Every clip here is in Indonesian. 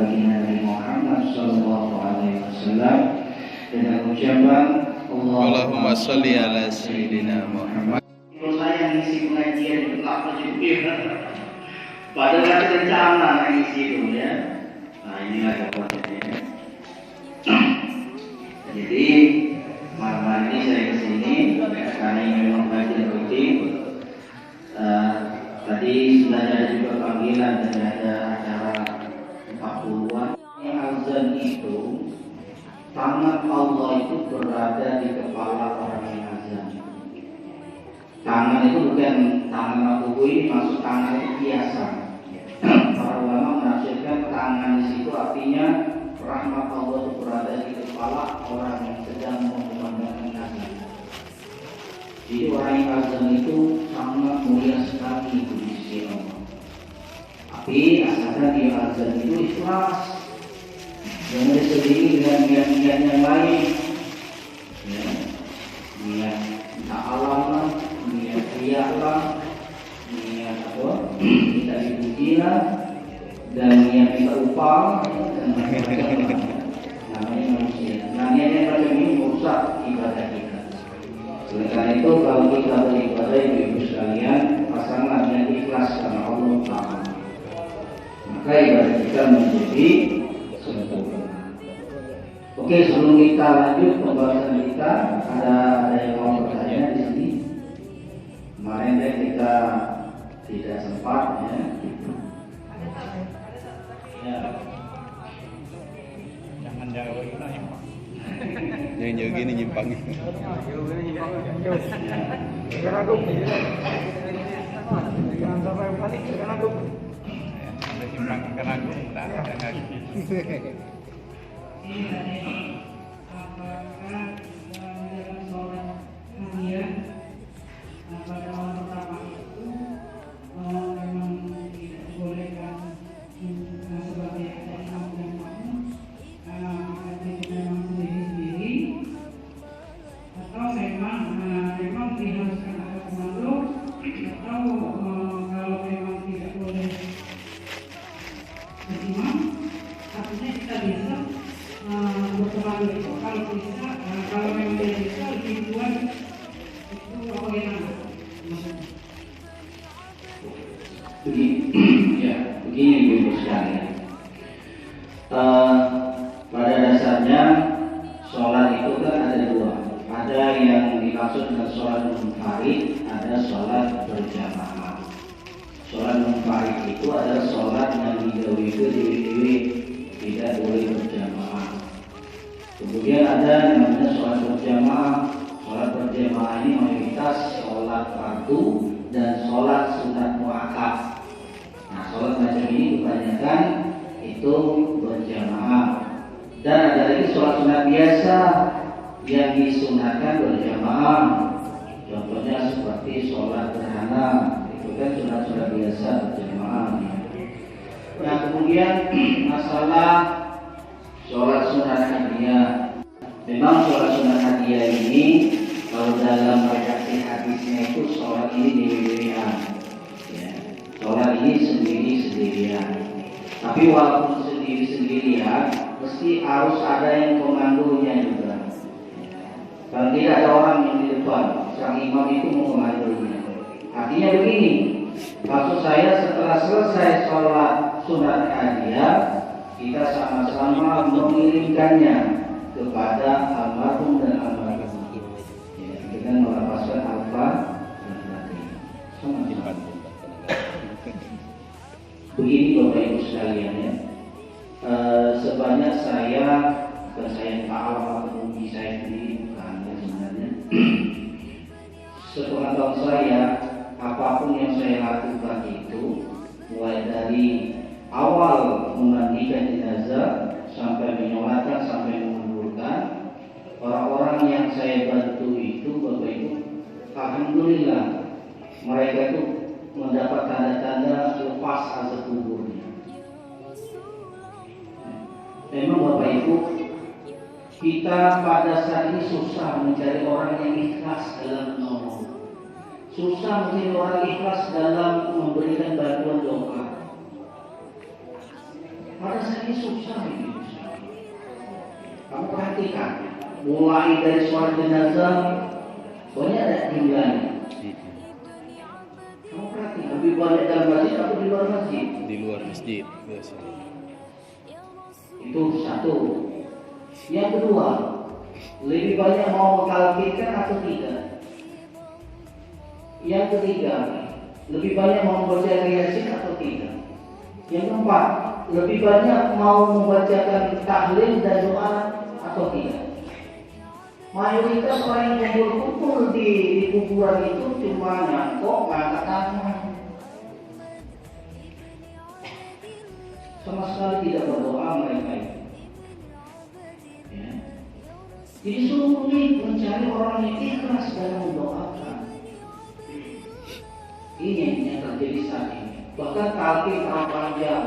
baginda Nabi Muhammad sallallahu alaihi wasallam dengan ucapan Allahumma sholli ala sayyidina Muhammad. Saya ngisi pengajian itu tak berjubir. Padahal ada rencana ngisi itu ya. Nah inilah dapatnya. Jadi malam ini saya kesini karena ini memang kajian rutin. Tadi sudah ada juga panggilan dan ada acara 40-an. Azan itu tangan Allah itu berada di kepala orang yang azan. Tangan itu bukan tangan tubuh ini, maksud tangan itu biasa. Para ulama menafsirkan tangan di situ artinya rahmat Allah itu berada di kepala orang yang sedang mengumandangkan azan. Jadi orang yang azan itu sangat mulia sekali di sisi Allah. Tapi asalkan dia azan itu ikhlas, jangan diselingi dengan niat-niat yang lain. Ya, niat ta'alam lah, niat riya lah, niat apa? Kita dipuji lah, dan niat kita upah dan macam-macam. Namanya manusia. Nah, niatnya macam ini merusak ibadah kita. Oleh karena itu kalau kita beribadah ibu sekalian, pasanglah niat ikhlas karena Allah Ta'ala, maka ibadah kita menjadi sempurna. Oke, sebelum kita lanjut pembahasan kita, ada yang mau bertanya di sini. Kemarin kita tidak sempat ya. Jangan jauh kita nyimpang. Jangan jauh gini nyimpang. Jangan sampai balik karena aku. Ada nyimpang karena aku. Jangan. Begini Ibu sekalian. Pada dasarnya sholat itu kan ada dua. Ada yang dimaksud dengan sholat munfarid, ada sholat berjamaah. Sholat munfarid itu adalah sholat yang didahului tidak boleh berjamaah. Kemudian ada namanya sholat berjamaah. Sholat berjamaah ini mayoritas sholat fardu dan sholat sunat muakkad. Nah, sholat macam ini kebanyakan itu berjamaah. Dan ada lagi sholat sunat biasa yang disunatkan berjamaah. Contohnya seperti sholat gerhana, itu kan sunat-sunat biasa berjamaah. Nah, kemudian masalah sholat sunat hadiah. Memang sholat sunat hadiah ini kalau dalam redaksi hadisnya itu sholat ini dewi-dewian. Sholat ini sendiri-sendirian. Tapi walaupun sendiri-sendirian, mesti harus ada yang komandonya juga. Kalau tidak ada orang yang di depan, sang imam itu mengomandonya. Artinya begini, maksud saya setelah selesai sholat sunat hadiah, kita sama-sama mengirimkannya kepada almarhum dan almarhum. Dengan melapaskan Al-Fatihah. Begini Bapak Ibu sekalian ya, sebanyak saya tahu atau saya sendiri bukan ya sebenarnya. Sepengetahuan saya, apapun yang saya lakukan itu, mulai dari awal memandikan jenazah sampai menyolatkan sampai menguburkan, orang-orang yang saya bantu itu Bapak Ibu, alhamdulillah mereka itu mendapat tanda-tanda lepas azab kuburnya. Memang Bapak Ibu, kita pada saat ini susah mencari orang yang ikhlas dalam menolong, susah mencari orang ikhlas dalam memberikan bantuan doa. pada saat ini susah ini. Kamu perhatikan, mulai dari sholat jenazah banyak ada jumlahnya. Kamu perhatikan, lebih banyak dalam masjid atau di luar masjid? Di luar masjid biasa. Itu satu. Yang kedua, lebih banyak mau mengkalkulkan atau tidak? Yang ketiga, lebih banyak mau membaca Yasin atau tidak? Yang keempat, lebih banyak mau membacakan tahlil dan doa atau tidak? Mayoritas orang yang berkumpul di kuburan itu cuma nyangkok, angkat tangan, sama sekali tidak berdoa mereka itu. Ya. Jadi sulit mencari orang yang ikhlas dalam mendoakan. Ini yang terjadi saat ini. Bahkan talqin terlalu panjang,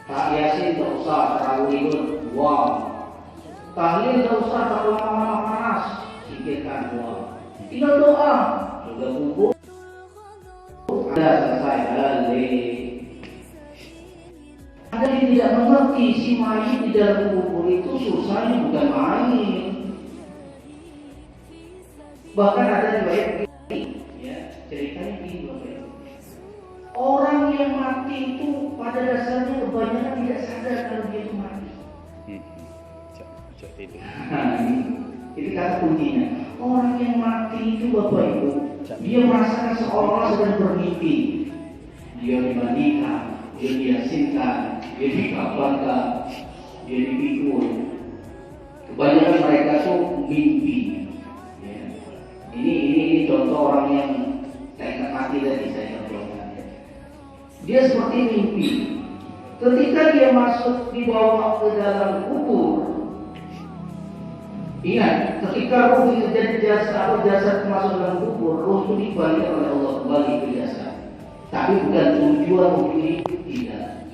tak Yasin tak usah terlalu ribet, wow. Tahlil tak usah terlalu lama panas, sikirkan wow. Tinggal doa, sudah kumpul, ada selesai balik. Ada yang tidak mengerti si mayit di dalam kubur itu susahnya bukan main. Bahkan ada riwayat ini, ya, ceritanya ini Bapak Ibu. Orang yang mati itu pada dasarnya kebanyakan tidak sadar kalau dia itu mati. Itu. Nah, ini kata kuncinya. Orang yang mati itu Bapak Ibu, dia merasakan seolah sedang bermimpi. Dia dimandikan, dia diyasinkan, dia dikabarkan, dia dipikul. Kebanyakan mereka tuh mimpi. Ya. Ini contoh orang yang saya mati tadi saya contohkan. Dia seperti mimpi. Ketika dia masuk dibawa ke dalam kubur, ingat, ketika ruh itu jadi jasad masuk dalam kubur, ruh itu dibalik oleh Allah kembali ke jasad. Tapi bukan tujuan ruh ini tidak.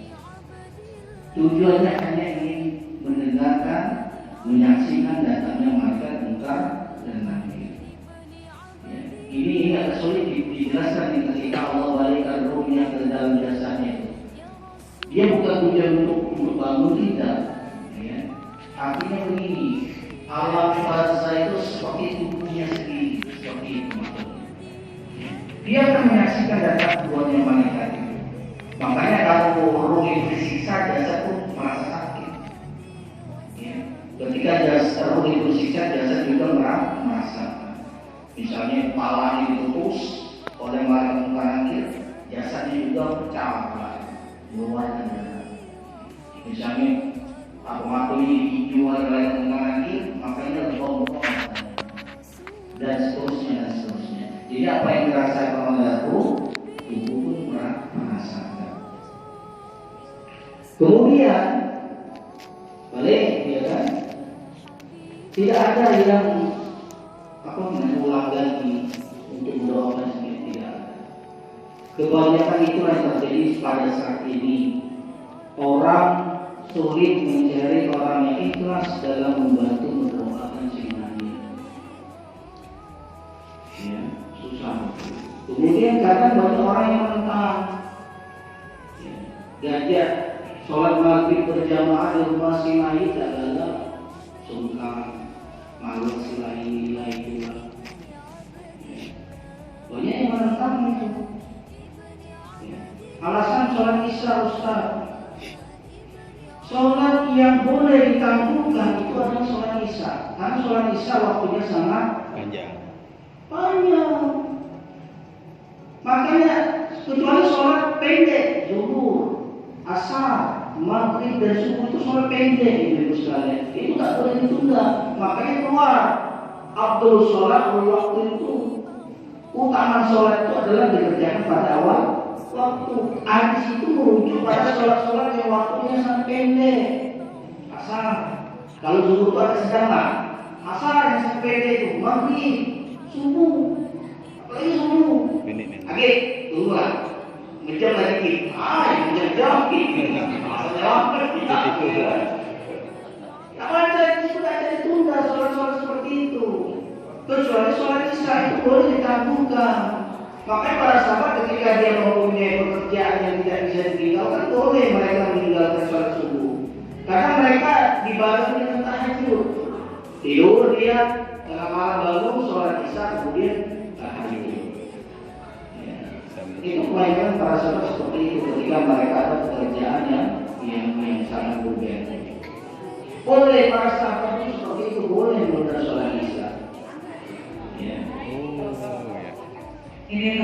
Tujuannya hanya ingin mendengarkan, menyaksikan datangnya malaikat munkar dan nakir. Ya. Ini agak sulit dijelaskan ketika Allah balikkan ruhnya ke dalam jasadnya. Dia bukan tujuan untuk bangun tidak. Ya. Artinya begini. Alam bahasa itu seperti tubuhnya sendiri, seperti itu maksudnya. Dia akan menyaksikan datang tubuhnya malaikat itu. Makanya kalau ruh itu disiksa, jasad pun merasa sakit. Ya. Ketika ruh itu disiksa, jasad juga merasakan. Misalnya kepalanya diputus oleh malaikat nakir, jasadnya juga pecah, mengeluarkan darah. Misalnya aku ini dijual oleh nakir, makanya berbohong dan seterusnya. Jadi apa yang dirasakan oleh ruh, tubuh pun merasakan. Kemudian balik, ya kan? Tidak ada yang mengulang lagi untuk mendoakan sendiri, tidak ada. Kebanyakan itu yang terjadi pada saat ini. Orang sulit mencari orang yang ikhlas dalam membantu mendoakan si mayit. Ya, susah. Kemudian kadang banyak orang yang menentang. Ya, diajak sholat maghrib berjamaah di rumah si mayit adalah sungkan, malas nilai pula. Ya. Banyak yang menentang itu. Ya. Alasan sholat isya Ustaz. Sholat yang boleh ditangguhkan itu adalah sholat isya. Karena sholat isya waktunya sangat panjang. Makanya kecuali sholat pendek, zuhur, asar, maghrib dan subuh itu sholat pendek, ibu sekalian. Itu tak boleh ditunda. Makanya keluar afdhalus sholat waktu itu. Utama sholat itu adalah dikerjakan pada awal waktu. Hadis itu merujuk pada sholat-sholat yang waktunya sangat pendek. Asar, kalau zuhur itu ada sedangkan. Asar yang sangat pendek itu, maghrib, subuh, apalagi subuh. Oke, tunggu lah. Ngejam lagi. Ngejam. Maksudnya apa? Apa itu sudah ada ditunda sholat-sholat seperti itu. Kecuali sholat isya itu boleh ditangguhkan. Makanya para sahabat ketika dia mempunyai pekerjaan yang tidak bisa ditinggalkan, boleh mereka meninggalkan sholat subuh. Karena mereka dibarengi dengan tahajud. Tidur dia, tengah malam bangun, sholat isya, kemudian tahajud. Ya. Itu kebanyakan para sahabat seperti itu ketika mereka ada pekerjaan yang sangat berbeda. Boleh para sahabat itu seperti itu, boleh menunda sholat isya. Ya. Ini masalah ini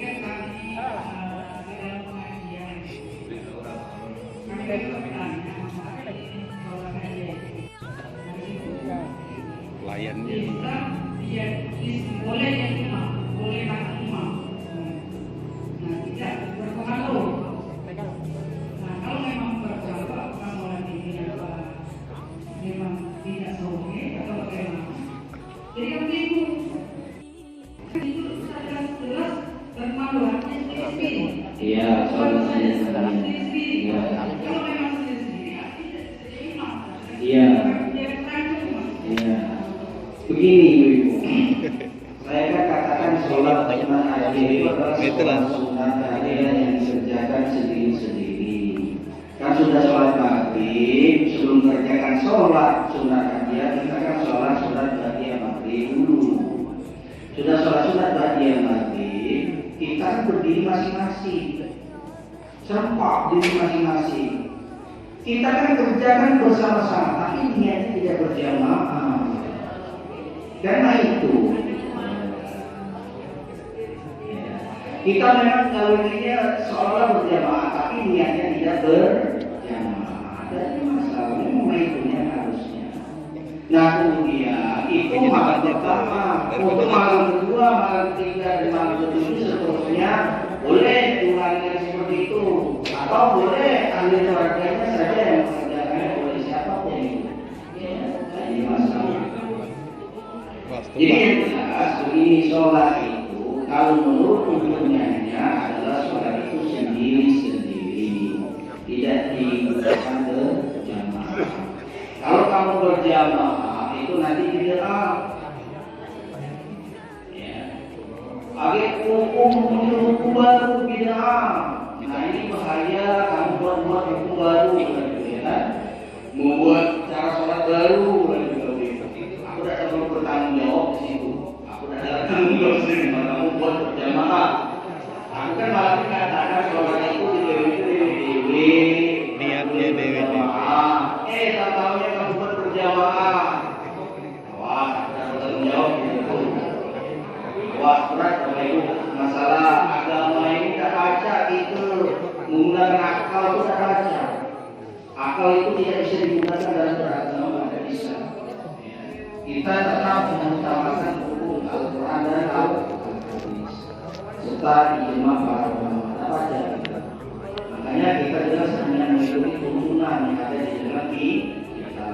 kan kami dalam pengajian kami bertanya Layannya. ya boleh yang imam, boleh makan imam. Nah tidak berpengaruh. Nah kalau memang berpengaruh apakah sholat ini memang tidak sahih atau bagaimana? Jadi yang itu sudah jelas bermanfaatnya sendiri. Iya, sholat sendiri. Iya. Kalau memang sendiri, tidak imam. Iya. Iya. Begini Ibu, saya kan katakan sholat sunnah akhir itu adalah sholat sunnah akhir yang dikerjakan sendiri-sendiri. Kan sudah sholat maghrib, sebelum mengerjakan sholat sunnah akhir, kita kan sholat sunat ba'diyah maghrib dulu. Sudah sholat sunat ba'diyah maghrib, kita kan berdiri masing-masing, serempak diri masing-masing. Kita kan kerjakan bersama-sama, tapi niatnya tidak berjamaah. Karena itu kita memang ngawinnya seolah berjamaah, tapi niatnya tidak berjamaah. Ada masalahnya mengikutnya harusnya. Nah kemudian itu malam pertama, untuk malam kedua, malam ketiga, dan malam ketujuh seterusnya boleh ulangan seperti itu, atau boleh ahli keluarganya saja yang mengerjakannya, boleh siapapun itu. Ini masalah. Jadi yang jelas begini, sholat itu kalau menurut hukumnya adalah sholat itu sendiri-sendiri, tidak dikerjakan berjamaah. Kalau kamu berjamaah itu nanti bid'ah. Ya. Hukum baru bid'ah. Nah ini bahaya, kamu buat hukum baru, ya. Membuat cara sholat baru. Aku tidak perlu bertanggung jawab di situ. Aku tidak ada tanggung jawab sendiri. Kamu buat berjamaah. Aku kan malah dikatakan sholat itu dewi-dewi. Niatnya dewi-dewi. Tak tahunya kamu buat berjamaah. Wah, tidak bertanggung jawab itu. Wah, berat Bapak Ibu. Masalah agama ini tidak baca itu. Menggunakan akal itu tidak baca. Akal itu tidak bisa digunakan dalam beragama, tidak bisa. Kita tetap mengutamakan hukum Al-Quran dan Al-Hadis serta ijma' para ulama. Baca kita. Makanya kita jelas hanya mengikuti tuntunan yang ada di dalam kita.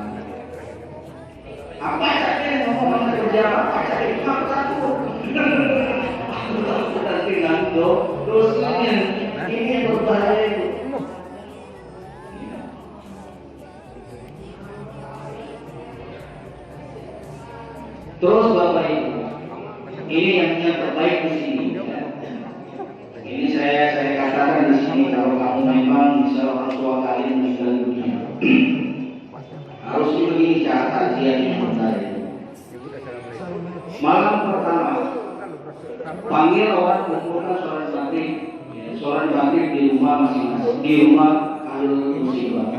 Apa saja yang ngomong berjamaah, baca ijma' takut. Aku takut nanti ngantuk. Terus ini yang berbahaya itu. Terus Bapak Ibu, ini yang terbaik di sini. Ini saya katakan di sini, kalau kamu memang bisa orang tua kalian meninggal dunia, harus begini catat dia diminta. Malam pertama, panggil orang kumpulkan sholat maghrib di rumah masing-masing, di rumah ahli musibah.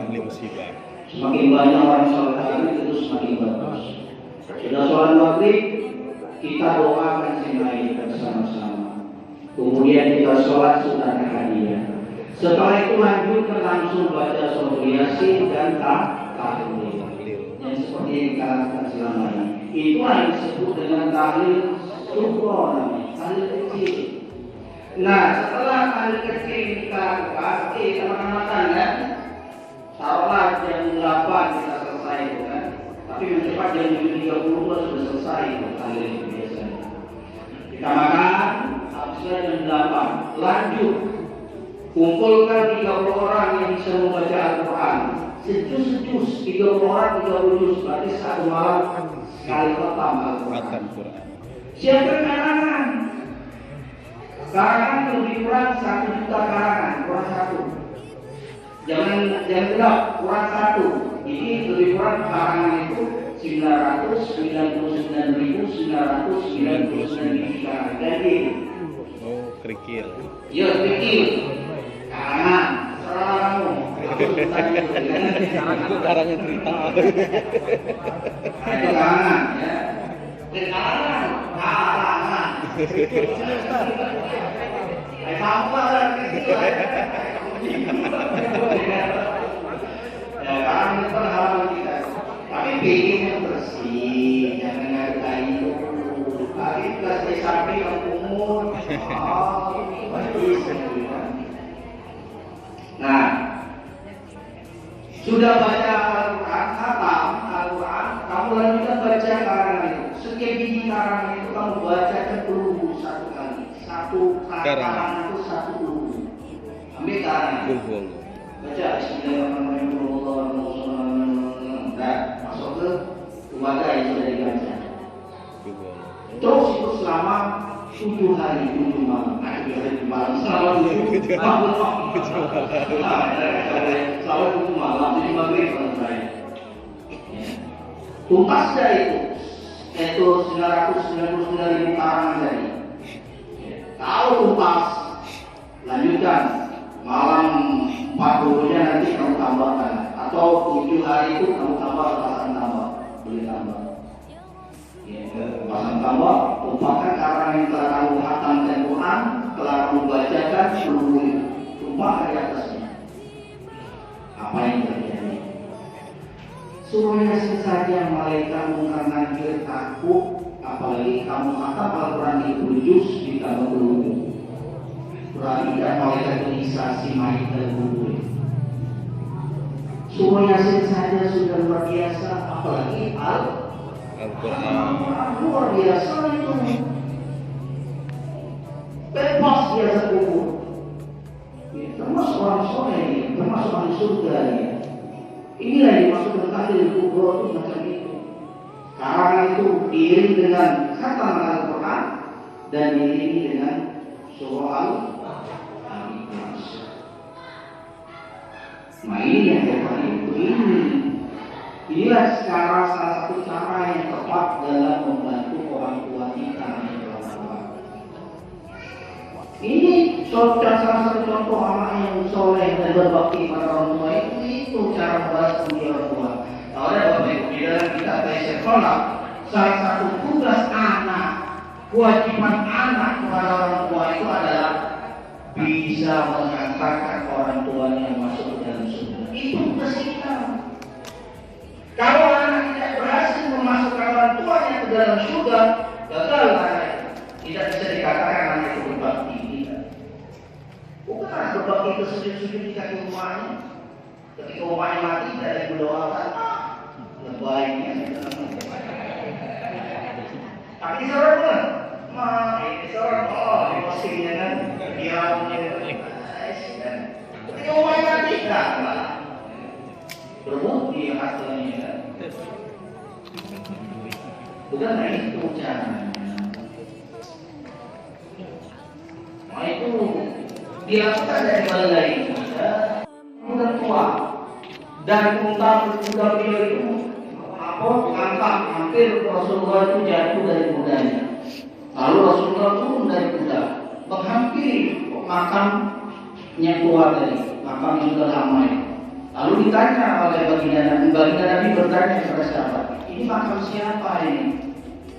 Semakin banyak orang sholat maghrib itu semakin bagus. Sudah sholat maghrib, kita doakan sinai bersama-sama. Kemudian kita sholat sunat hadiah. Setelah itu lanjutkan langsung baca surah Yasin dan tahlil. Yang seperti yang kita lakukan selama ini. Itu yang disebut dengan tahlil subuh namanya, tahlil kecil. Nah, setelah tahlil kecil kita lakukan, teman-teman kan, taruhlah jam 8 kita selesai kan. Tapi mencepat jam 7.30 sudah selesai tahlil biasanya. Kita makan, habisnya jam 8. Lanjut, kumpulkan 30 orang yang bisa membaca Al-Quran. Sejus-sejus, 30 orang 30 juz, berarti satu malam sekali khatam Al-Quran. Siapkan karangan. Karangan lebih kurang 1 juta karangan, kurang 1. Jangan gelap, kurang 1. Jadi lebih kurang karangan itu 999.999 karangan. Jadi, Oh, kerikil. ya pikir karangan, serah kamu. Itu karangan cerita. Itu karangan, ya. Karangan. Sampah gitu. Ya kan itu hal kita. Tapi bikin yang bersih, jangan ada kayu. Tapi plastik sapi yang umur. Nah, sudah baca Al-Quran, khatam Al-Quran, kamu lanjutkan baca karangan itu. Sekian biji karangan itu kamu bacakan dulu 1 kali. 1 karangan itu 1 dulu. Ambil karangan. Kumpul. Baca Bismillahirrahmanirrahim. Nah, masuk ke lembaga yang sudah dibaca. Kumpul. Terus itu selama 7 hari 7 malam. Nah, 7 hari 7 malam. Selama 7 malam. Selama 7 malam. Jadi maghrib selesai. Tuntas dari itu 999.000 karangan tadi. Kalau tuntas, lanjutkan malam 40-nya nanti kamu tambahkan, atau 7 hari itu kamu tambah tambah, boleh tambah. Pasang tambah, umpamanya karangan yang telah kamu khatamkan Quran, telah kamu bacakan seluruh tumpah di atasnya. Apa yang terjadi? Surah Yasin saja malaikat karena dia takut, apalagi kamu khatam Al-Quran itu juz ditambah belum. Berarti tidak malaikat bisa si mayit dan kubur. Surah Yasin saja sudah luar biasa, apalagi Al-Quran. Luar biasa itu. Bebas biasa kubur. Termasuk orang soleh, termasuk orang surga ya. Inilah yang dimaksud tadi kubur itu macam itu. Karangan itu diiring dengan khatam Al-Quran dan diiringi dengan surah Al-Ikhlas. Nah ini yang hebat itu ini. Inilah salah satu cara yang tepat dalam membantu orang tua kita yang berdoa. Ini salah satu contoh anak yang soleh dan berbakti pada orang tua itu cara membantu orang tua. Nah, oleh Bapak Ibu di dalam kita belajar sekolah, salah satu tugas anak, kewajiban anak kepada orang tua itu adalah bisa mengantarkan orang tuanya masuk ke dalam surga. Itu tugas kita. Kalau anak tidak berhasil memasukkan orang tuanya ke dalam surga, gagal anak. Tidak bisa dikatakan anak itu berbakti. Tidak. Bukan anak berbakti itu sujud-sujud di kaki rumahnya. Ketika rumahnya mati, tidak ada berdoakan. Lebaynya. Tapi di sorot pun, di sorot, emosinya kan, diamnya. Ketika rumahnya mati, tidak lah. Berbukti hasilnya kan. Bukan itu caranya. Nah itu dilakukan dari balai kita muda tua dan unta beliau itu mengangkat hampir Rasulullah itu jatuh dari kudanya. Lalu Rasulullah turun dari kuda menghampiri makamnya tua tadi, makam yang sudah lama itu. Lalu ditanya oleh baginda Nabi bertanya kepada sahabat, ini makam siapa ini?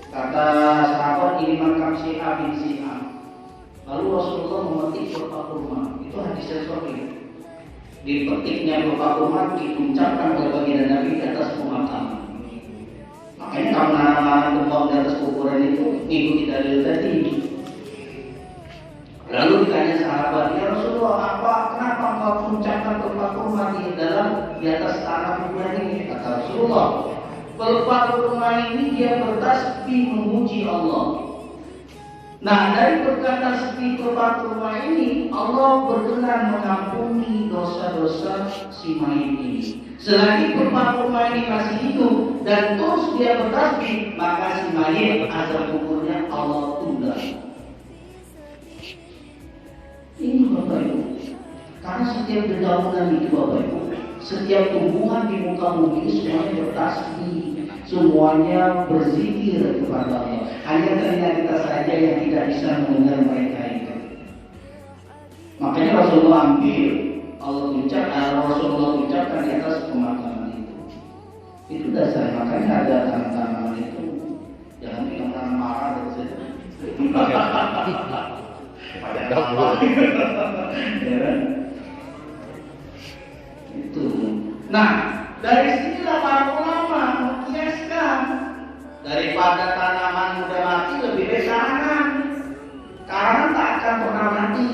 Kata sahabat, ini makam si A bin si A. Lalu Rasulullah memetik beberapa kurma. Itu hadis yang sahih. Dipetiknya beberapa kurma diucapkan oleh baginda Nabi di atas pemakaman. Makanya kalau nama kembang di atas kuburan itu mengikuti dalil tadi. Lalu ditanya sahabat, ya Rasulullah, kenapa engkau mengucapkan beberapa kurma di atas tanah kuburan ini? Kata Rasulullah, beberapa kurma ini dia bertasbih memuji Allah. Nah, dari berkata sepi keluar rumah ini, Allah berkenan mengampuni dosa-dosa si mayit ini. Selagi keluar rumah ini masih hidup dan terus dia bertasbih, maka si mayit azab kuburnya Allah tunda. Ini Bapak Ibu, karena setiap dedaunan itu Bapak Ibu, setiap tumbuhan di muka bumi semuanya bertasbih, semuanya berzikir kepada Allah. Hanya telinga kita saja yang tidak bisa mendengar mereka itu. Makanya Rasulullah ambil, Rasulullah ucapkan di atas pemakaman itu. Itu dasar. Makanya ada tanaman itu, jangan bilang marah dari situ. Itu. Nah, dari sinilah para ulama mengkiaskan daripada tanaman muda mati lebih baik karangan. Karangan tak akan pernah mati,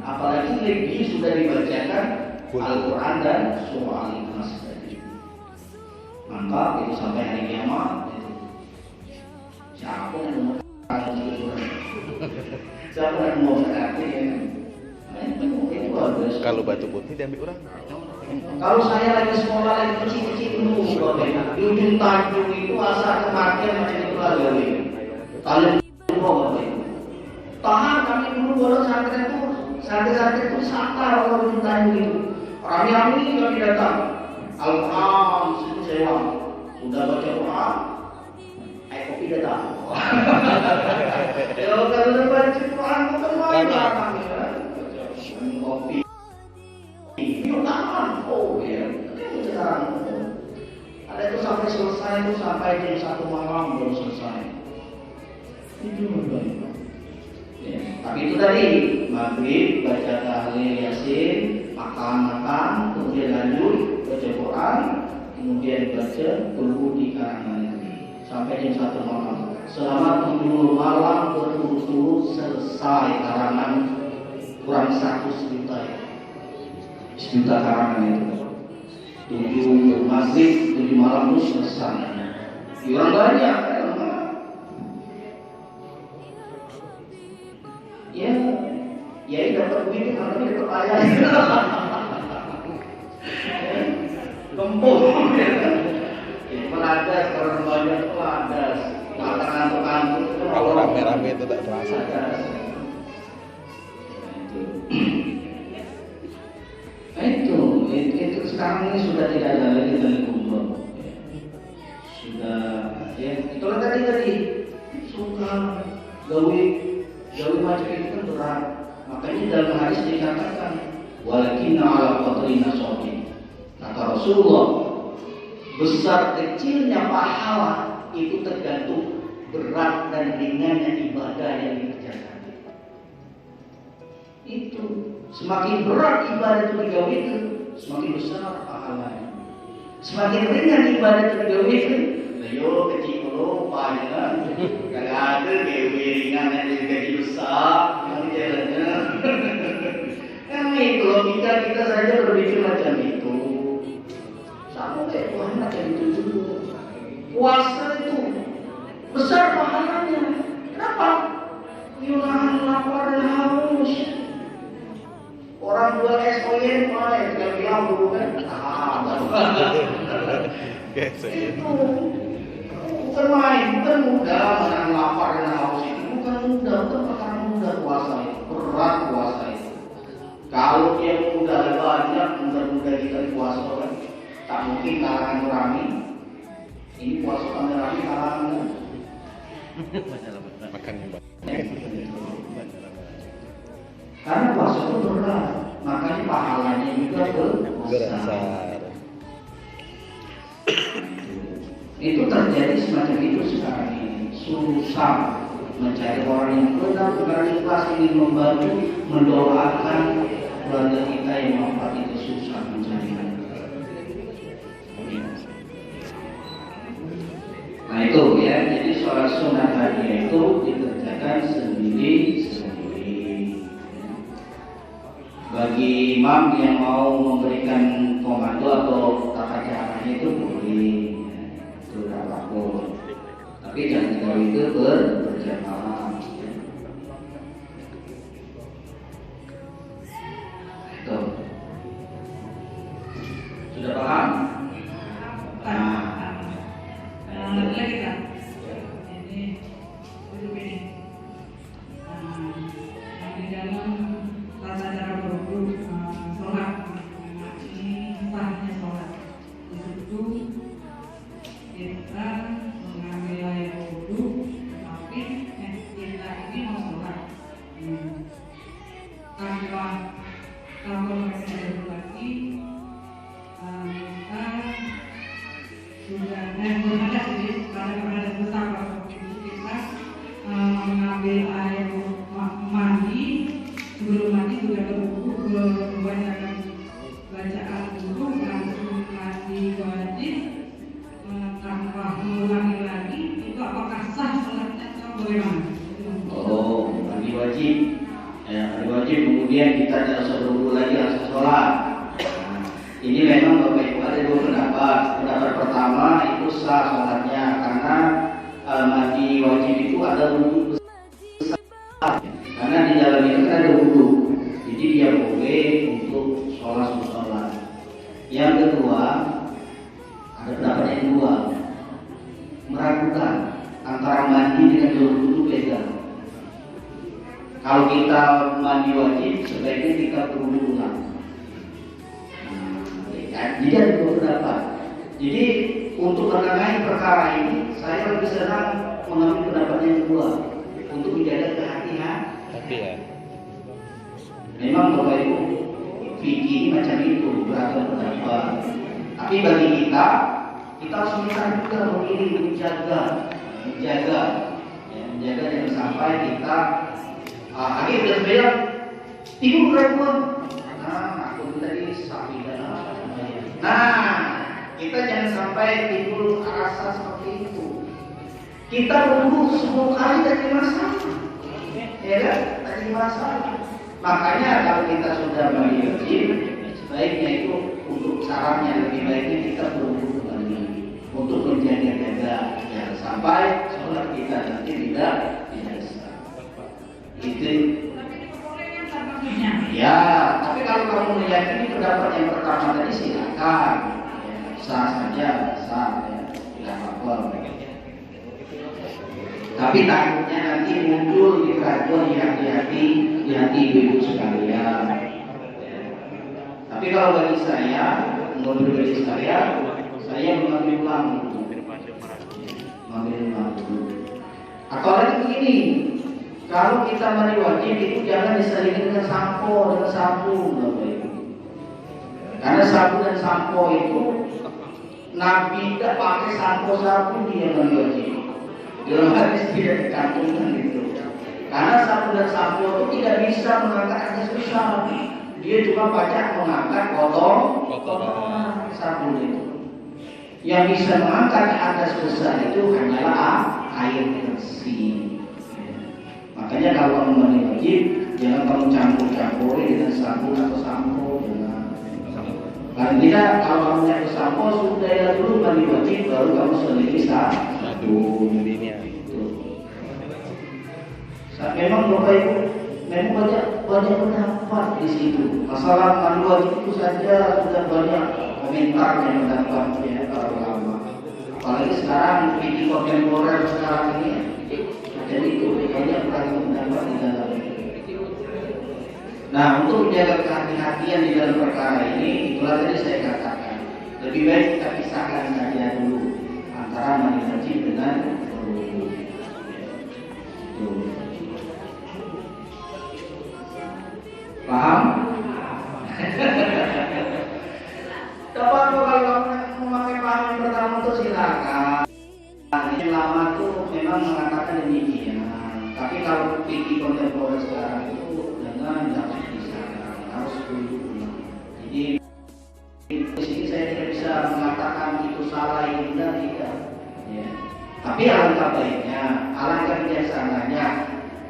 apalagi lebih sudah dibacakan Al-Quran dan surah Al-Ikhlas tadi. Maka itu sampai hari kiamat itu. Siapa yang mau siapa yang mau berarti ya? Itu bagus. Kalau batu putih diambil orang. Kalau saya lagi sekolah lagi kecil-kecil dulu, di ujung Tanjung itu asal kematian macam itu lagi. Kalian dulu tahan kami dulu bolos santri itu sakar kalau ujung Tanjung itu. Rami-rami kami datang. Al-Quran situ sewa. Sudah baca Quran, kopi datang. Kalau sudah baca Quran bukan main kami kopi. Oh ya, itu sekarang ada itu sampai selesai itu sampai jam 1 malam baru selesai. Itu ya, tapi itu tadi maghrib baca tahlil yasin, makan, kemudian lanjut baca Quran, kemudian baca berwudu di karangan itu sampai jam 1 malam. Selama 7 malam berturut-turut selesai karangan kurang 100 juta ya. 1 juta karangan itu 7 maghrib 7 malam itu selesai. Orang banyak ya dapat duit karena dia percaya gempur peladas orang banyak peladas kantor Kalau rame-rame itu tak terasa. Itu sekarang ini sudah tidak ada lagi dari kumpul. Sudah ya itulah tadi suka gawe macam itu kan berat. Makanya dalam hadis dikatakan walakinna ala qadri nasabi. Kata Rasulullah, besar kecilnya pahala itu tergantung berat dan ringannya ibadah yang dikerjakan. Itu semakin berat ibadah itu digawekan, semakin besar pahalanya. Semakin ringan ibadah itu digawekan, ayo kecil dulu panjang, kagak ada gawe ringan yang jadi besar, nanti jalannya. Emang itu logika kita saja berpikir macam itu. Sama kayak Tuhan macam itu juga. Puasa itu besar pahalanya. Kenapa? Yunahan lapar dan haus. Orang jual es oyen mana yang tinggal bilang dulu kan? Itu bukan main, bukan mudah menahan lapar dan haus itu. Bukan mudah, bukan perkara mudah puasa itu. Berat puasa itu. Kalau dia mudah banyak, mudah kita puasa kan? Tak mungkin kalangan rame. Ini puasa kami rame kalangan. Makan karena puasa itu berat, makanya pahalanya juga besar. Itu terjadi semacam itu sekarang ini. Susah mencari orang yang benar-benar ikhlas ingin membantu, mendoakan keluarga kita yang wafat itu susah mencari. Nah itu ya, jadi sholat sunat tadi itu dikerjakan sendiri-sendiri. Bagi imam yang mau memberikan komando atau tata caranya itu boleh, itu tidak apa-apa. Tapi jangan kalau itu berjamaah. Sudah paham? Lagi kan? Ini duduk ini. Di dalam tata cara berwudu sholat, ini sahnya sholat. Itu kita mengambil air wudu, tapi kita ini mau sholat. Tanpa mereka lagi, kita sudah berada di pada betapa kita mengambil air mandi, sebelum mandi sudah berwudu, membacakan bacaan wudu, langsung mandi wajib tanpa mengulangi lagi. Itu apakah sah sholatnya atau bagaimana? Oh, mandi wajib. Ya, mandi wajib kemudian kita tidak usah berwudu lagi langsung sholat. Nah, ini memang Bapak Ibu ada dua pendapat. Pendapat pertama itu sah sholatnya karena mandi wajib itu ada wudu besar. Karena di dalam itu kan ada wudu, jadi dia boleh untuk sholat musola. Yang kedua, ada pendapat yang kedua, meragukan antara mandi dengan berwudu beda. Kalau kita mandi wajib, sebaiknya kita berwudu ulang. Jadi ada dua pendapat. Jadi untuk menengahi perkara ini, saya lebih senang mengambil pendapat yang kedua untuk menjaga kehati-hatian. Memang Bapak Ibu, fikih macam itu beragam pendapat. Tapi bagi kita harus bisa juga memilih, menjaga jangan sampai kita akhirnya bilang timbul keraguan. Nah, aku tadi sapi dan kita jangan sampai timbul rasa seperti itu. Kita berwudu 10 kali tadi masalah, ya kan? Tadi masalah. Makanya kalau kita sudah mandi wajib, sebaiknya itu untuk sarannya lebih baiknya kita berwudu kembali untuk menjaga-jaga jangan sampai sholat kita nanti tidak sah. Itu. Ya, tapi kalau kamu meyakini pendapat yang pertama tadi silakan, ya, sah saja, sah, ya, tidak apa-apa. Tapi takutnya nanti muncul di keraguan, hati-hati ibu sekalian. Ya. Tapi kalau bagi saya, menurut pribadi saya mengambil ulang dulu. Apalagi begini. Kalau kita mandi wajib itu jangan diselingi dengan sampo, dengan sabun, Bapak Ibu. Karena sabun dan sampo itu Nabi tidak pakai sampo sabun dia mandi wajib. Dalam hadis tidak dicantumkan itu. Karena sabun dan sampo itu tidak bisa mengangkat hadas besar. Dia cuma banyak mengangkat kotoran sabun itu. Yang bisa mengangkat hadas besar itu hanyalah air bersih. Makanya kalau kamu mandi wajib, jangan kamu campur-campuri dengan sabun atau sampo. Paling tidak kalau kamu nyari sampo, sudah ya dulu mandi wajib, baru kamu selingi sabun. Memang Bapak Ibu, memang banyak pendapat di situ. Masalah mandi wajib itu saja sudah banyak komentar yang mendapatnya para ulama. Apalagi sekarang di kontemporer sekarang ini. Jadi itu banyak pendapat di dalam. Nah, untuk menjaga kehati-hatian di dalam perkara ini, itulah tadi saya katakan. Lebih baik kita pisahkan saja dulu antara mandi wajib dengan berwudu. Paham? Kalau kamu memakai paham yang pertama itu silakan. Yang lama tuh memang mengatakan demikian. Tapi kalau fikih kontemporer sekarang itu dengan harus harus dulu. Jadi di sini saya tidak bisa mengatakan itu salah, ini benar, tidak. Ya. Tapi alangkah baiknya, alangkah bijaksananya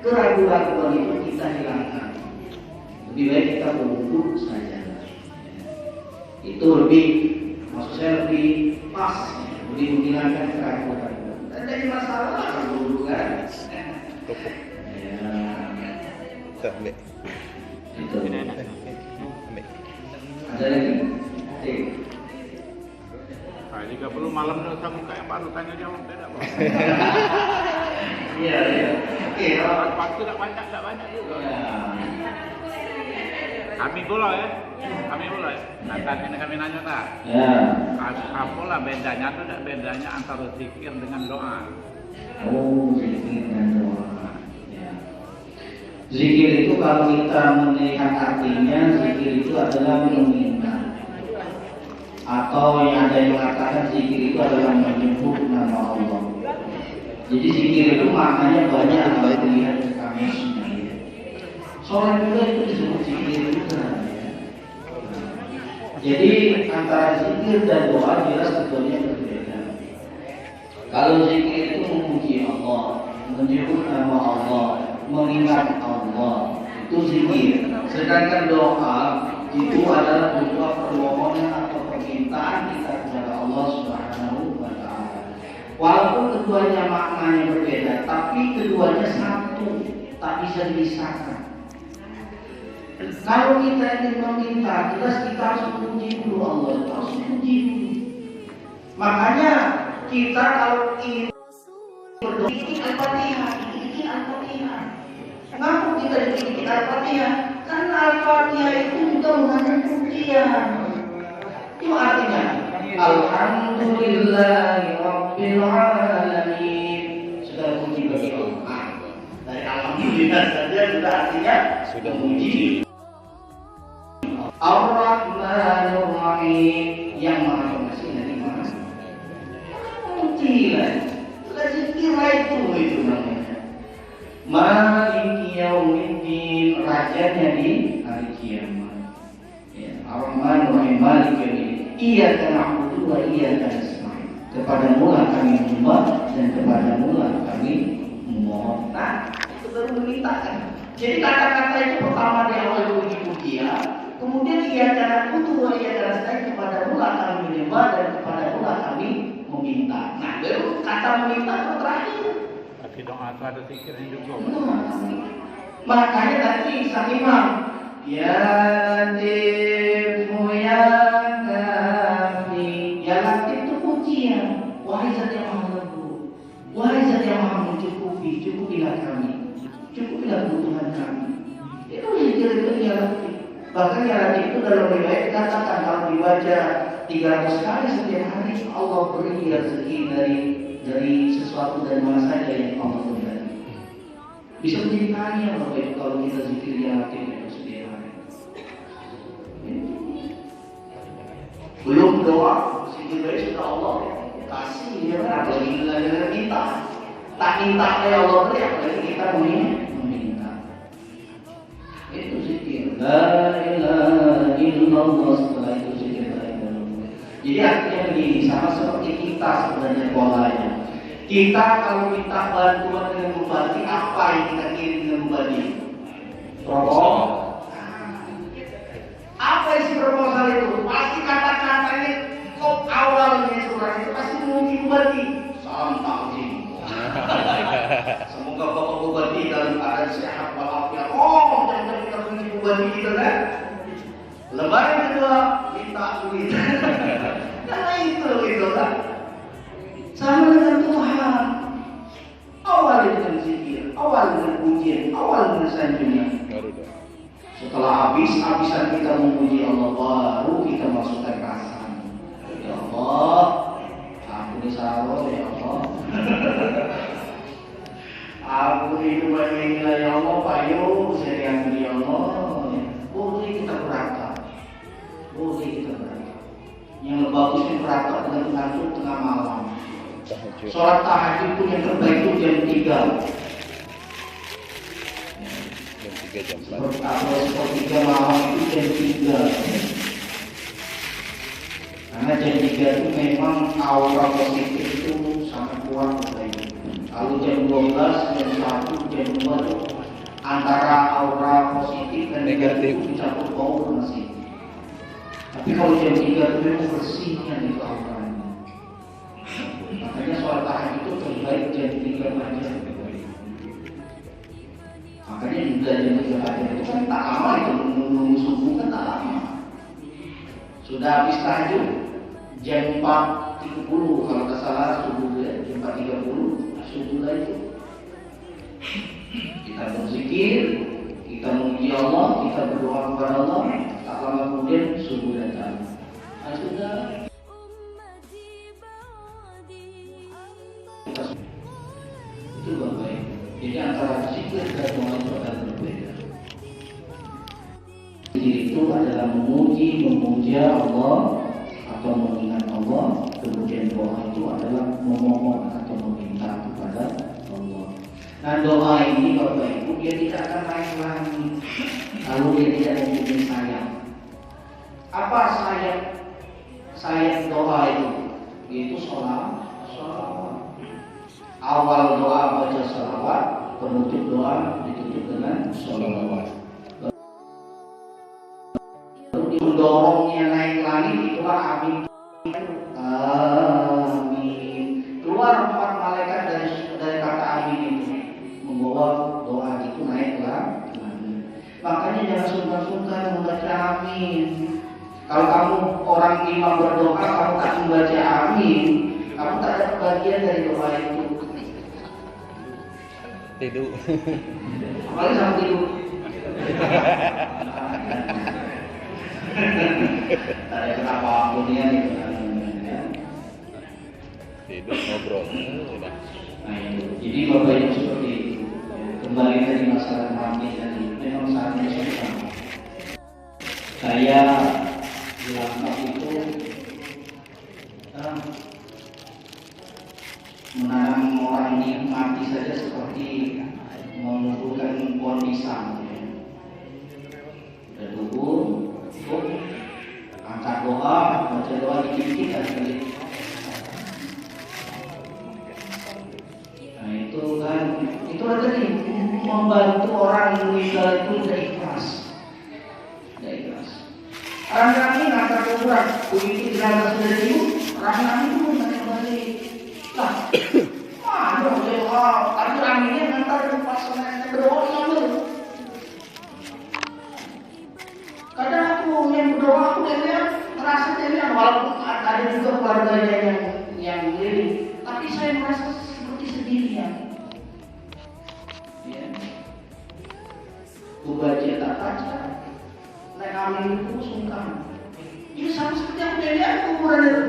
keraguan-keraguan itu kita hilangkan. Lebih baik kita berwudu saja. Itu lebih, maksud saya lebih pas, lebih menghilangkan keraguan. Dan jadi masalah berwudu kan. Ya. Itu. Ada lagi? 30 malam udah buka yang baru tanya jawab tidak apa. Iya, iya. Oke, Waktu tak banyak juga. ya. Kami pula ya. Nah tadi kami nanya tak. Ya. Apalah bedanya tuh bedanya antara zikir dengan doa. Oh, zikir dan doa. Ya. Zikir itu kalau kita melihat artinya, zikir itu adalah meminta. Atau yang ada yang mengatakan zikir itu adalah menyebut nama Allah. Jadi zikir itu maknanya banyak kalau dilihat ke kamusnya. Sholat juga itu disebut zikir juga. Ya. Jadi antara zikir dan doa jelas sebetulnya berbeda. Kalau zikir itu memuji Allah, menyebut nama Allah, mengingat Allah, itu zikir. Sedangkan doa itu adalah bentuk permohonan atau permintaan kita kepada Allah Subhanahu wa Ta'ala. Walaupun keduanya maknanya berbeda, tapi keduanya satu, tak bisa dipisahkan. Kalau kita ingin meminta, kita harus memuji dulu Allah, harus memuji dulu. Makanya kita kalau ingin berdoa, bikin Al-Fatihah, bikin Al-Fatihah. Kenapa kita bikin Al-Fatihah? Karena Al-Fatihah itu juga mengandung pujian. Itu artinya Alhamdulillahi Rabbil Alamin. Sudah puji bagi Allah. Dari Alhamdulillah saja sudah artinya sudah memuji. Ar-Rahmanur Rahim, yang Maha Pengasih dari Maha Mujilah. Sudah zikir itu namanya. Maliki Yaumiddin, rajanya di hari kiamat. Ya, Ar-Rahmanur Rahim, Maliki Yaumiddin. Iyyaka na'budu wa iyyaka nasta'in. Kepadamu-lah kami menyembah dan kepadamu-lah kami memohon. Nah, itu baru meminta kan. Jadi kata-kata itu pertama di awal puji-puji ya. Kemudian iyyaka na'budu wa iyyaka nasta'in, kepadamu-lah kami menyembah dan kepadamu-lah kami meminta. Nah, baru kata meminta itu terakhir. Tapi doa itu ada zikirnya juga. Makanya tadi sang imam, ya Latifu ya Kafi. Ya Latif itu pujian. Wahai Zat yang Maha Lembut, wahai Zat yang Maha mencukupi, cukupilah kami, cukupilah kebutuhan kami. Itu zikir itu ya Latif. Bahkan ya Latif itu dalam riwayat dikatakan kalau dibaca 300 kali setiap hari, Allah beri rezeki dari sesuatu dari mana saja yang Allah beri. Bisa menjadi kaya Bapak Ibu kalau kita zikir ya Latif itu setiap hari. Belum doa, zikir baik sudah Allah kasih ya, apalagi kita minta. Tak minta ya Allah beri, apalagi kita meminta. Itu zikir la ilaha illallah, setelah itu zikir la ilaha illallah. Jadi artinya begini, sama seperti kita sebenarnya polanya. Kita kalau minta bantuan dengan membagi, apa yang kita kirim dengan membagi? Proposal. Apa isi proposal itu? Pasti kata-katanya kok awalnya surat itu pasti mungkin membagi. Salam takjim. Semoga Bapak Bupati dalam keadaan sehat walafiat. Oh, jangan kita mungkin Bupati kita kan? Lebaran kedua minta duit. Karena itu kan. Sama dengan Tuhan. Awal dengan zikir, awal dengan pujian, awal dengan sanjungan. Setelah habisan kita memuji Allah, baru kita masukkan rasa. Ya Allah, ampuni salah ya Allah. Ampuni dosa ya Allah, payu saya ya Allah. Boleh kita berakal. Boleh kita berakal. Yang bagusnya berakal dengan mengantuk tengah malam. Sholat tahajud pun yang terbaik itu jam 3. Jam 3 jam 4. Sepertiga malam itu jam 3. Karena jam 3 itu memang aura positif itu sangat kuat. Kalau jam 12, jam 1, jam 2 itu antara aura positif dan negatif dicampur bau masih. Tapi kalau jam 3 itu memang bersihnya itu auranya. Makanya sholat tahajud itu terbaik jam 3 pagi. Makanya juga jam 3 pagi itu kan tak lama, itu menunggu subuh kan tak lama. Sudah habis tahajud, jam 4.30 kalau nggak salah subuh ya, jam 4.30 subuh lah itu. Kita berzikir, kita memuji Allah, kita berdoa kepada Allah. Tak lama kemudian subuh datang. Nah, sudah. Itu Bapak Ibu. Jadi antara zikir dan doa itu akan berbeda. Zikir itu adalah memuja Allah atau mengingat Allah. Kemudian doa itu adalah memohon atau meminta kepada Allah. Nah, doa ini Bapak Ibu dia tidak akan naik langit kalau dia tidak mempunyai sayap. Apa sayap doa itu? Yaitu sholawat. Awal doa baca sholawat, penutup doa ditutup dengan sholawat. Lalu mendorongnya naik langit itulah amin. Amin. Keluar 4 malaikat dari kata amin itu membawa doa itu naiklah. Makanya jangan sungkan-sungkan membaca amin. Kalau kamu orang imam berdoa, kamu tak membaca amin, kamu tak ada bagian dari doa itu. Tidur. Apalagi sama tidur. Tak ada kenapa apunnya itu. Tidur ngobrol. Nah itu. Jadi Bapak Ibu seperti itu. Kembali dari masalah mati tadi, memang saatnya susah. Saya bilang itu menanam orang yang mati saja seperti mengumpulkan pohon pisang. Udah dulu, angkat doa, baca doa dikit-dikit aja. Nah itu kan, itu tadi membantu orang meninggal itu tidak ikhlas. Tidak ikhlas. Orang-orang ini ngangkat kuburan, begitu jenazah sudah diibu, orang-orang itu ngangkat balik. Lah, mana doa? Tapi aminnya ngantar pas semuanya berdoa sambil. Kadang aku yang berdoa aku lihat merasa jadi walaupun ada juga keluarganya yang lirik, tapi saya merasa seperti sendirian. Ya. Ku baca tak baca, naik amin itu sungkan. Ini sama seperti aku lihat kuburan itu.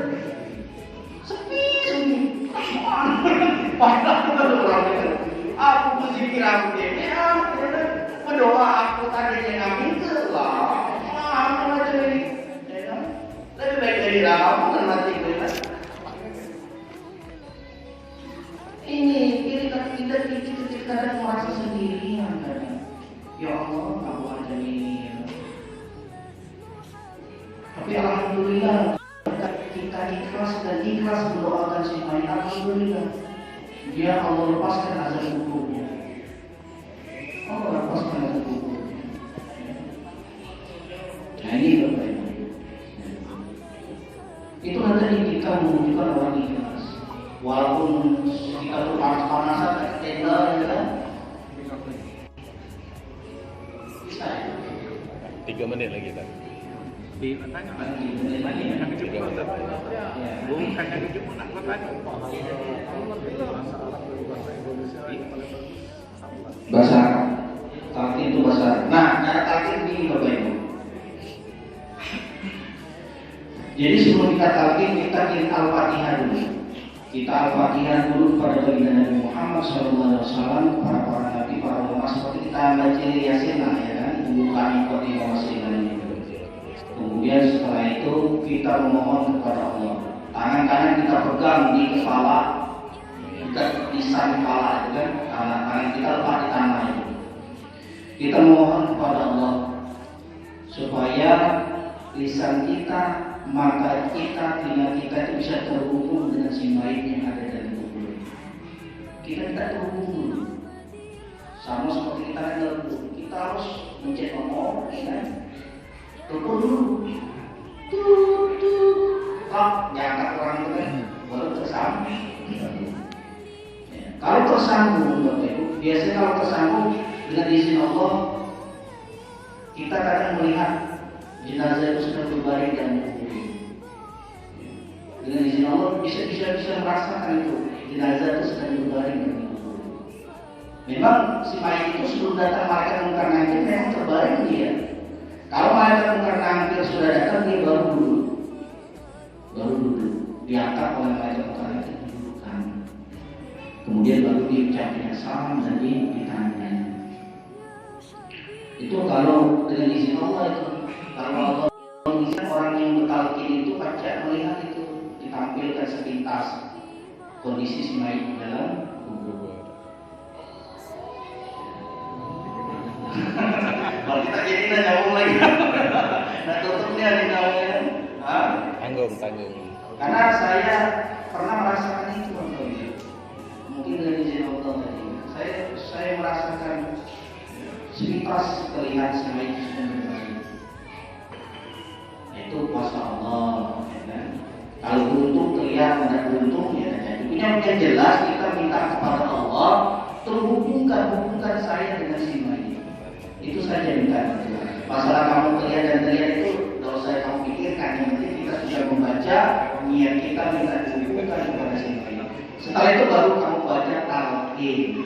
Sepi. Aku berzikir aku dia, berdoa aku tadi yang amin ke lah. Aku macam ini, lebih baik dari kamu dan mati kita. Ini kita kadang merasa sendirian kadang. Ya Allah, aku ada ini. Tapi alhamdulillah. Kita ikhlas dan ikhlas mendoakan si mayit, alhamdulillah dia Allah lepaskan azab kuburnya. Allah lepaskan azab kuburnya. Nah ini Bapak Ibu. Itu nanti kita menunjukkan orang ikhlas. Walaupun kita tuh panas-panasan kayak tenda ya kan. Bisa ya? 3 menit lagi kan. Di tanya Pak. Yang Bukan yang dijemput nak tanya. Bahasa Arab. Talqin itu bahasa Arab. Nah, cara talqin ini Bapak Ibu. Jadi sebelum kita talqin, kita Al-Fatihah dulu. Kita Al-Fatihah dulu kepada baginda Nabi Muhammad SAW, para nabi, para ulama, seperti kita baca Yasin lah ya kan, bukan ikuti mawasilahnya. Kemudian setelah itu kita memohon kepada Allah. Tangan kanan kita pegang di kepala, kita di samping kepala itu kan, tangan kita lepas di tanah itu. Kita memohon kepada Allah supaya lisan kita, mata kita, telinga kita itu bisa terhubung dengan si mayit yang ada dalam kubur. Kita tidak terhubung dulu. Sama seperti kita dalam kubur, kita harus mencet nomor, ya kan? Telepon dulu. Jangan orang itu kan baru tersambung. Kalau tersambung, Bapak Ibu, biasanya kalau tersambung dengan izin Allah, kita kadang melihat jenazah itu sudah berbaring dan kubur. Dengan izin Allah bisa merasakan itu jenazah itu sedang berbaring. Memang si mayat itu sebelum datang malaikat mungkar nakir memang terbaring dia. Kalau malaikat mungkar nakir sudah datang dia baru duduk, diangkat oleh malaikat mungkar nakir didudukkan. Kemudian baru diucapkan salam dan ditanya. Itu kalau dengan izin Allah itu. Kalau Allah mengizinkan orang yang bertalqin itu pajak melihat itu ditampilkan sepintas kondisi si mayat dalam kubur. Kalau kita jadi nyambung lagi. Nah tutupnya di namanya. Tanggung. Karena saya pernah merasakan itu mungkin dari izin Allah tadi. Saya merasakan sepintas terlihat si mayat sudah berbaring. Itu kuasa Allah, ya kan? Kalau beruntung terlihat ada beruntung ya. Jadi yang jelas kita minta kepada Allah hubungkan saya dengan si mayit. Itu saja minta. Masalah kamu terlihat itu tidak usah kamu pikirkan. Yang penting kita sudah membaca niat kita minta dihubungkan kepada si mayit. Setelah itu baru kamu baca talqin,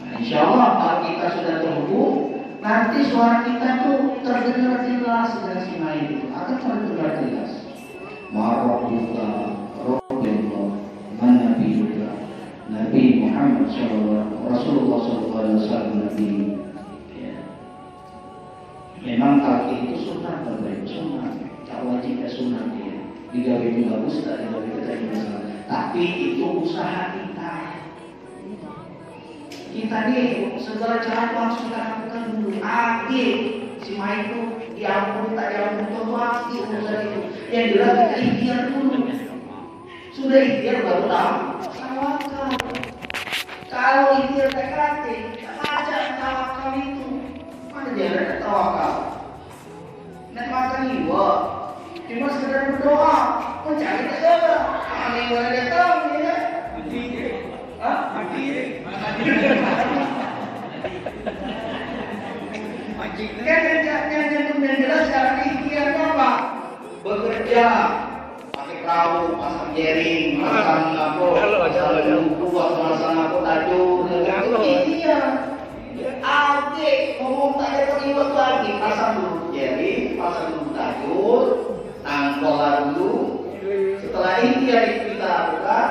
Nah, insya Allah kalau kita sudah terhubung, nanti suara kita tuh terdengar jelas dengan si mayit itu akan terdengar jelas. Ma'rabbuka Rabbullah Nabi juga Nabi Muhammad Rasulullah SAW Nabi. Ya. Memang talqin itu sunnah terbaik, sunnah. Tak wajib sunnah dia. Digawe bagus tak digawe kita masalah. Tapi itu usaha kita. Kita nih segala cara harus kita lakukan dulu. Aktif si mayit itu diampuni tak diampuni itu aktif urusan itu. Yang jelas kita ikhtiar dulu. Sudah ikhtiar baru tahu. Tawakal. Kalau ikhtiar TKT, baca tawakal itu. Mana dia ada tawakal? Nak makan iwa. Cuma sekedar berdoa, mencari saja. Aneh mana dia tahu ya? Yang jelas cara ikhtiarnya apa? Bekerja, pakai perahu, pasang jaring, pasang tajur, ikhtiar. Ade ngomong tak ada terlibat lagi, pasang dulu jaring, pasang dulu tajur, tangkolan dulu. Setelah ikhtiar kita lakukan,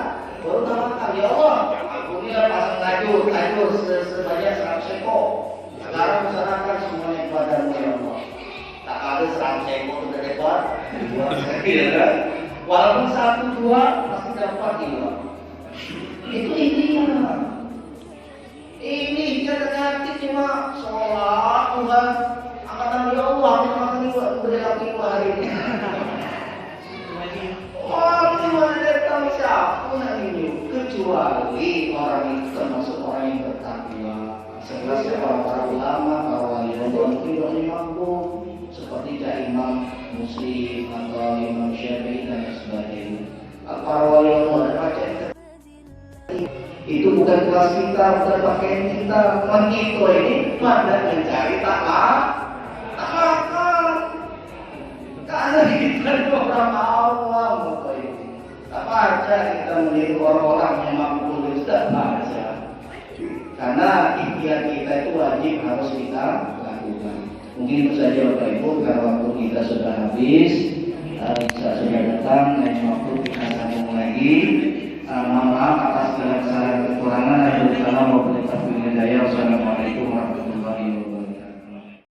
baru tawakal ya Allah. Pasang tajur sebanyak 100 ekor. Sekarang usahakan semuanya kepadamu ya Allah. Tak ada 100 ekor sudah dapat. Walaupun 1-2 pasti dapat juga. Itu intinya. Ini ternyata cuma sholat Tuhan. Angkatan ya Allah kita makan juga berdekati hari ini. Cuma datang siapa ini kecuali orang itu termasuk orang yang bertakwa. Seperti para ulama, para wali Allah tidak mampu seperti Imam Muslim atau Imam Syafi'i dan sebagainya. Para wali Allah baca itu bukan kelas kita, bukan pakaian kita. Mengitu ini pada mencari takwa. Karena kita orang awam apa aja kita meniru orang-orang yang mampu tidak baca. Karena ikhtiar kita itu wajib harus kita lakukan. Mungkin itu saja Bapak Ibu, karena waktu kita sudah habis, sudah datang dan waktu kita sambung lagi. Mohon maaf atas segala kesalahan kekurangan. Assalamualaikum warahmatullahi wabarakatuh.